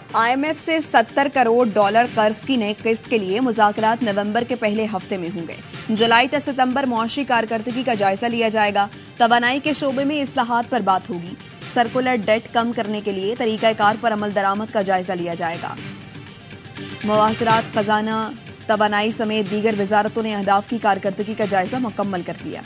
IMF سے $70 کروڑ قرض کی نئی قسط کے لیے مذاکرات نومبر کے پہلے ہفتے میں ہوں گے۔ جولائی تا ستمبر معاشی کارکردگی کا جائزہ لیا جائے گا۔ توانائی کے شعبے میں اصلاحات پر بات ہوگی۔ سرکولر ڈیٹ کم کرنے کے لیے طریقہ کار پر عمل درآمد کا جائزہ لیا جائے گا۔ مواصلات، خزانہ، توانائی سمیت دیگر وزارتوں نے اہداف کی کارکردگی کا جائزہ مکمل کر لیا۔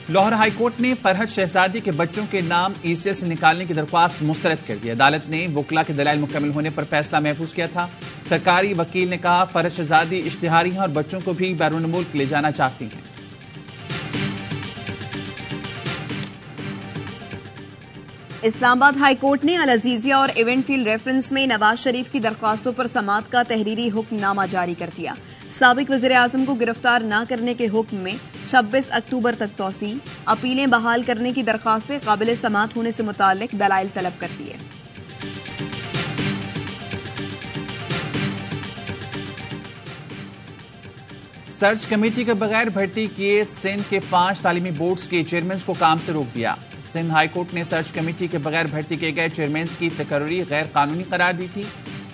لاہور ہائی کورٹ نے فرحت شہزادی کے بچوں کے نام ECL سے نکالنے کی درخواست مسترد کر دی۔ عدالت نے وکلاء کے دلائل مکمل ہونے پر فیصلہ محفوظ کیا تھا۔ سرکاری وکیل نے کہا فرحت شہزادی اشتہاری ہیں اور بچوں کو بھی بیرون ملک لے جانا چاہتی ہیں۔ اسلام آباد ہائی کورٹ نے العزیزیہ اور ایونٹ فیلڈ ریفرنس میں نواز شریف کی درخواستوں پر سماعت کا تحریری حکم نامہ جاری کر دیا۔ سابق وزیر اعظم کو گرفتار نہ کرنے کے حکم میں 26 اکتوبر تک توسیع، اپیلیں بحال کرنے کی درخواستیں قابل سماعت ہونے سے متعلق دلائل طلب کر دیے۔ سرچ کمیٹی کے بغیر بھرتی کیے سندھ کے 5 تعلیمی بورڈز کے چیئرمینز کو کام سے روک دیا۔ سندھ ہائی کورٹ نے سرچ کمیٹی کے بغیر بھرتی کیے گئے چیئرمینز کی تقرری غیر قانونی قرار دی تھی۔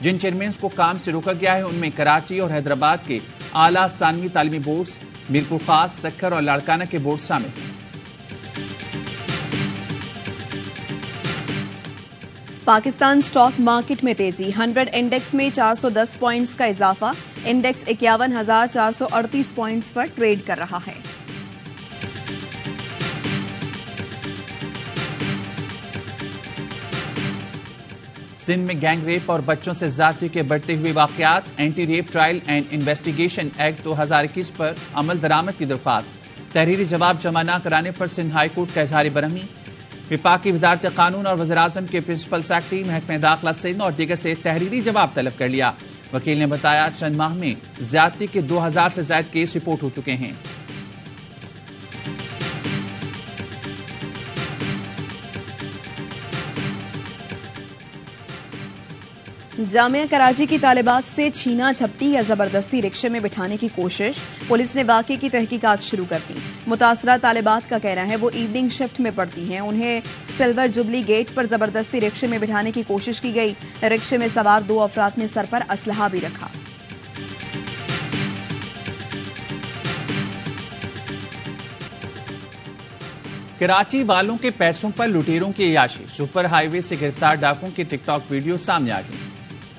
جن چیئرمینز کو کام سے روکا گیا ہے ان میں کراچی اور حیدرآباد کے اعلیٰ ثانوی تعلیمی بورڈز، میرپور خاص، سکھر اور لاڑکانہ کے بورڈ شامل ہیں۔ پاکستان سٹاک مارکیٹ میں تیزی، 100 انڈیکس میں 410 پوائنٹس کا اضافہ، انڈیکس 51,438 پوائنٹس پر ٹریڈ کر رہا ہے۔ سندھ میں گینگ ریپ اور بچوں سے زیادتی کے بڑھتے ہوئے واقعات، anti rape trial and investigation act 2021 پر عمل درآمد کی درخواست، تحریری جواب جمع نہ کرانے پر سندھ ہائی کورٹ کا اظہار برہمی۔ وفاقی وزارت قانون اور وزیراعظم کے پرنسپل سیکرٹری، محکمہ داخلہ سندھ اور دیگر سے تحریری جواب طلب کر لیا۔ وکیل نے بتایا چند ماہ میں زیادتی کے 2000 سے زائد کیس رپورٹ ہو چکے ہیں۔ جامعہ کراچی کی طالبات سے چھینا جھپٹی یا زبردستی رکشے میں بٹھانے کی کوشش، پولیس نے واقعے کی تحقیقات شروع کر دی۔ متاثرہ طالبات کا کہنا ہے وہ ایوننگ شفٹ میں پڑتی ہیں، انہیں سلور جبلی گیٹ پر زبردستی رکشے میں بٹھانے کی کوشش کی گئی۔ رکشے میں سوار 2 افراد نے سر پر اسلحہ بھی رکھا۔ کراچی والوں کے پیسوں پر لٹیروں کی عیاشی، سپر ہائی وے سے گرفتار ڈاکوں کی ٹک ٹاک ویڈیو سامنے آ گئی۔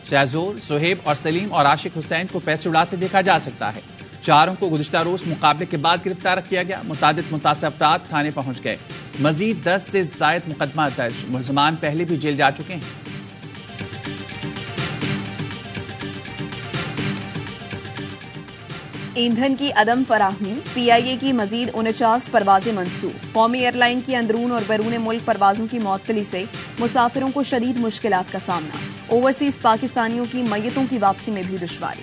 شہزور، سہیب اور سلیم اور عاشق حسین کو پیسے اڑاتے دیکھا جا سکتا ہے۔ چاروں کو گزشتہ روز مقابلے کے بعد گرفتار کیا گیا۔ متعدد متاثرہ افراد تھانے پہنچ گئے۔ مزید 10 سے زائد مقدمات درج، ملزمان پہلے بھی جیل جا چکے ہیں۔ ایندھن کی عدم فراہمی، PIA کی مزید 49 پروازیں منسوخ۔ قومی ایئر لائن کی اندرون اور بیرون ملک پروازوں کی معطلی سے مسافروں کو شدید مشکلات کا سامنا۔ اوورسیز پاکستانیوں کی میتوں کی واپسی میں بھی دشواری۔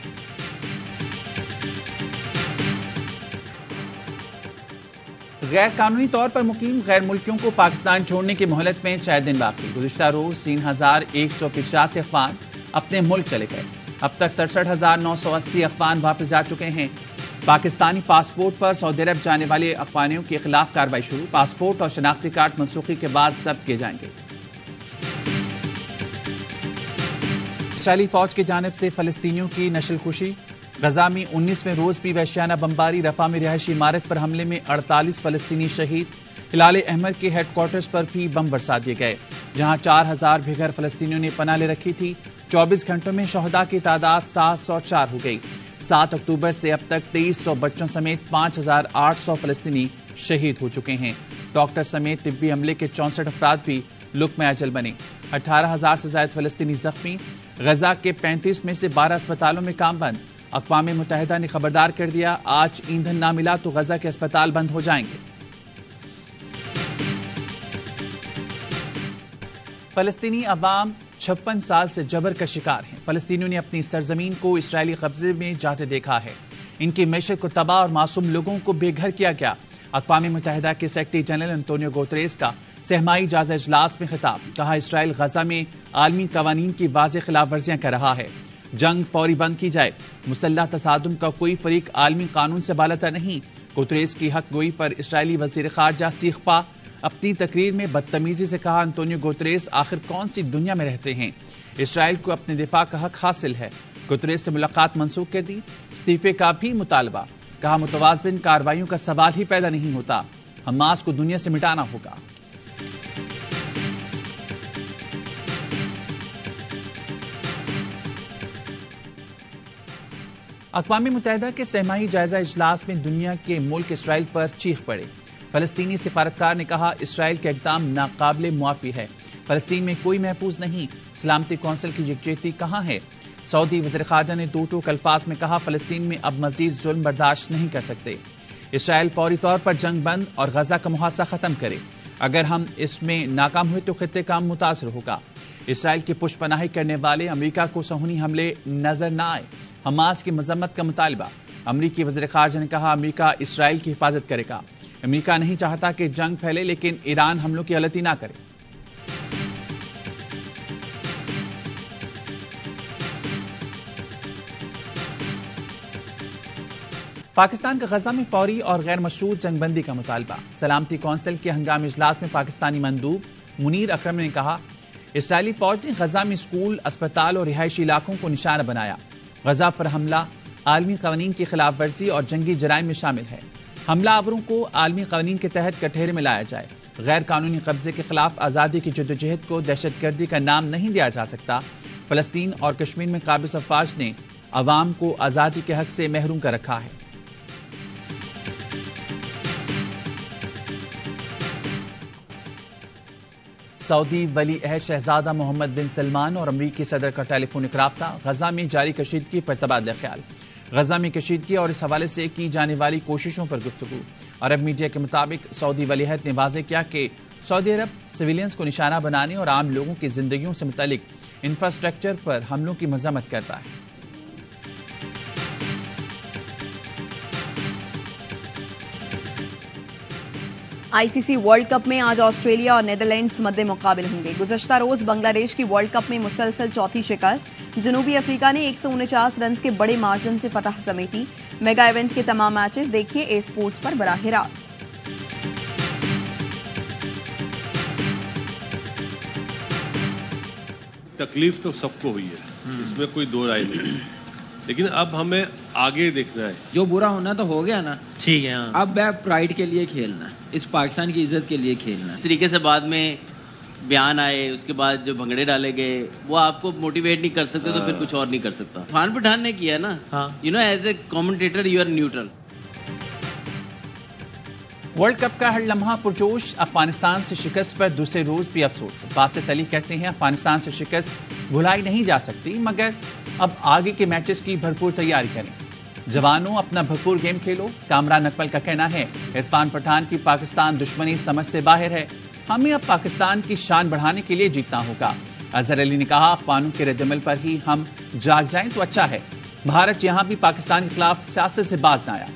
غیر قانونی طور پر مقیم غیر ملکیوں کو پاکستان چھوڑنے کی مہلت میں 6 دن باقی۔ گزشتہ روز 3185 افغان اپنے ملک چلے گئے۔ اب تک 67,980 افغان واپس جا چکے ہیں۔ پاکستانی پاسپورٹ پر سعودی عرب جانے والے افغانیوں کے خلاف کارروائی شروع، پاسپورٹ اور شناختی کارڈ منسوخی کے بعد ضبط کیے جائیں گے۔ اسرائیلی فوج کی جانب سے فلسطینیوں کی نشل کشی، غزہ میں 19ویں روز بھی وحشیانہ بمباری، رفح میں رہائشی عمارت پر حملے میں 48 فلسطینی شہید، ہلال احمر کے ہیڈ کوارٹرز پر بھی بم برسا دیے گئے، جہاں 4000 بے گھر فلسطینیوں نے پناہ لے رکھی تھی۔ 24 گھنٹوں میں شہداء کی تعداد 704 ہو گئی۔ 7 اکتوبر سے اب تک 2300 بچوں سمیت 5800 فلسطینی شہید ہو چکے ہیں۔ ڈاکٹر سمیت طبی عملے کے 64 افراد بھی لقمہ اجل بنے۔ 18,000 سے زائد فلسطینی زخمی۔ غزہ کے 35 میں سے 12 اسپتالوں میں کام بند۔ اقوام متحدہ نے خبردار کر دیا آج ایندھن نہ ملا تو غزہ کے اسپتال بند ہو جائیں گے۔ فلسطینی عوام 56 سال سے جبر کا شکار ہیں۔ فلسطینیوں نے اپنی سرزمین کو اسرائیلی قبضے میں جاتے دیکھا ہے۔ ان کی معیشت کو تباہ اور معصوم لوگوں کو بے گھر کیا گیا۔ اقوام متحدہ کے سیکرٹری جنرل انتونیو گوتریس کا سہمائی جائزہ اجلاس میں خطاب، کہا اسرائیل غزہ میں عالمی قوانین کی واضح خلاف ورزیاں کر رہا ہے، جنگ فوری بند کی جائے، مسلح تصادم کا کوئی فریق عالمی قانون سے بالاتر نہیں۔ گوتریس کی حق گوئی پر اسرائیلی وزیر خارجہ سیخ پا اپنی تقریر میں بدتمیزی سے کہا انطونیو گوتریس آخر کون سی دنیا میں رہتے ہیں، اسرائیل کو اپنے دفاع کا حق حاصل ہے۔ گوتریس سے ملاقات منسوخ کر دی، استعفے کا بھی مطالبہ، کہا متوازن کارروائیوں کا سوال ہی پیدا نہیں ہوتا، حماس کو دنیا سے مٹانا ہوگا۔ اقوام متحدہ کے سہمائی جائزہ اجلاس میں دنیا کے ملک اسرائیل پر چیخ پڑے۔ فلسطینی سفارتکار نے کہا اسرائیل کا اقدام ناقابل معافی ہے، فلسطین میں کوئی محفوظ نہیں، سلامتی کونسل کی یکجہتی کہاں ہے؟ سعودی وزیر خارجہ نے دو ٹوک الفاظ میں کہا فلسطین میں اب مزید ظلم برداشت نہیں کر سکتے، اسرائیل فوری طور پر جنگ بند اور غزہ کا محاصرہ ختم کرے، اگر ہم اس میں ناکام ہوئے تو خطے کا متاثر ہوگا۔ اسرائیل کی پشت پناہی کرنے والے امریکہ کو صہیونی حملے نظر نہ آئے، حماس کی مذمت کا مطالبہ، امریکی وزیر خارجہ نے کہا امریکہ اسرائیل کی حفاظت کرے گا، امریکہ نہیں چاہتا کہ جنگ پھیلے لیکن ایران حملوں کی غلطی نہ کرے۔ پاکستان کا غزہ میں فوری اور غیر مشروط جنگ بندی کا مطالبہ، سلامتی کونسل کے ہنگامی اجلاس میں پاکستانی مندوب منیر اکرم نے کہا اسرائیلی فوج نے غزہ میں اسکول، اسپتال اور رہائشی علاقوں کو نشانہ بنایا، غزہ پر حملہ عالمی قوانین کی خلاف ورزی اور جنگی جرائم میں شامل ہے، حملہ آوروں کو عالمی قوانین کے تحت کٹہرے میں لایا جائے، غیر قانونی قبضے کے خلاف آزادی کی جدوجہد کو دہشت گردی کا نام نہیں دیا جا سکتا، فلسطین اور کشمیر میں قابض افواج نے عوام کو آزادی کے حق سے محروم کر رکھا ہے۔ سعودی ولی عہد شہزادہ محمد بن سلمان اور امریکی صدر کا ٹیلی فونک رابطہ، غزہ میں جاری کشیدگی پر تبادلہ خیال، غزہ میں کشیدگی اور اس حوالے سے کی جانے والی کوششوں پر گفتگو۔ عرب میڈیا کے مطابق سعودی ولی عہد نے واضح کیا کہ سعودی عرب سویلینز کو نشانہ بنانے اور عام لوگوں کی زندگیوں سے متعلق انفراسٹرکچر پر حملوں کی مذمت کرتا ہے۔ آئی سی سی ورلڈ کپ میں آج آسٹریلیا اور نیدرلینڈز مد مقابل ہوں گے۔ گزشتہ روز بنگلہ دیش کی ورلڈ کپ میں مسلسل چوتھی شکست، جنوبی افریقہ نے 149 رنز کے بڑے مارجن سے فتح سمیٹی۔ میگا ایونٹ کے تمام میچز دیکھیے اے اسپورٹس پر براہ راست۔ تکلیف تو سب کو ہوئی ہے، اس میں کوئی دو رائے نہیں، لیکن اب ہمیں آگے دیکھنا ہے۔ جو برا ہونا تو ہو گیا نا، ٹھیک ہے، اب پرائیڈ کے لیے کھیلنا ہے، اس پاکستان کی عزت کے لیے کھیلنا ہے۔ اس طریقے سے بعد میں بیان آئے، اس کے بعد جو بھنگڑے ڈالے گئے وہ آپ کو موٹیویٹ نہیں کر سکتے تو پھر کچھ اور نہیں کر سکتا۔ عرفان پٹھان نے کیا نا، you know as a commentator you are neutral. World cup کا ہر لمحہ پرجوش، افغانستان سے شکست پر دوسرے روز بھی افسوس۔ باسط علی کہتے ہیں افغانستان سے شکست بھلائی نہیں جا سکتی، مگر اب آگے کے میچز کی بھرپور تیاری کریں، جوانوں اپنا بھرپور گیم کھیلو۔ کامران اکمل کا کہنا ہے عرفان پٹھان کی پاکستان دشمنی سمجھ سے باہر ہے، ہمیں اب پاکستان کی شان بڑھانے کے لیے جیتنا ہوگا۔ اظہر علی نے کہا افغانوں کے رد عمل پر ہی ہم جاگ جائیں تو اچھا ہے، بھارت یہاں بھی پاکستان کے خلاف سیاست سے باز نہ آیا۔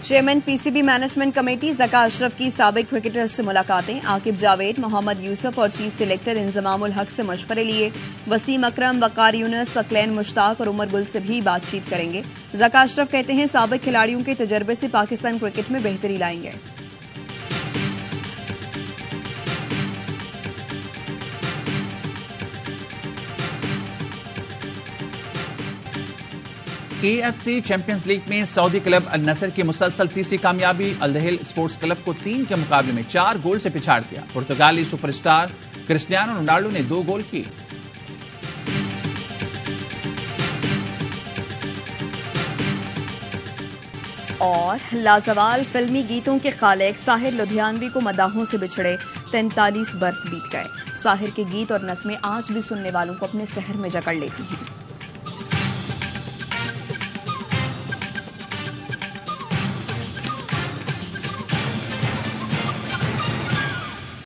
Chairman P C B management committee Zaka Ashraf کی سابق کرکٹر سے ملاقاتیں، عاقب جاوید، محمد یوسف اور چیف سلیکٹر انضمام الحق سے مشورے لیے، وسیم اکرم، وقار یونس، ثقلین مشتاق اور عمر گل سے بھی بات چیت کریں گے۔ ذکا اشرف کہتے ہیں سابق کھلاڑیوں کے تجربے سے پاکستان کرکٹ میں بہتری لائیں گے۔ A F C champions league میں سعودی کلب النصر کی مسلسل تیسری کامیابی، الدہیل اسپورٹس کلب کو 3 کے مقابلے میں 4 گول سے پچھاڑ دیا۔ پرتگالی سپر اسٹار کرسٹیانو رونالڈو نے 2 گول کیے۔ اور لازوال فلمی گیتوں کے خالق ساحر لدھیانوی کو مداحوں سے بچھڑے 43 برس بیت گئے۔ ساحر کے گیت اور نظمیں آج بھی سننے والوں کو اپنے سحر میں جکڑ لیتی ہیں۔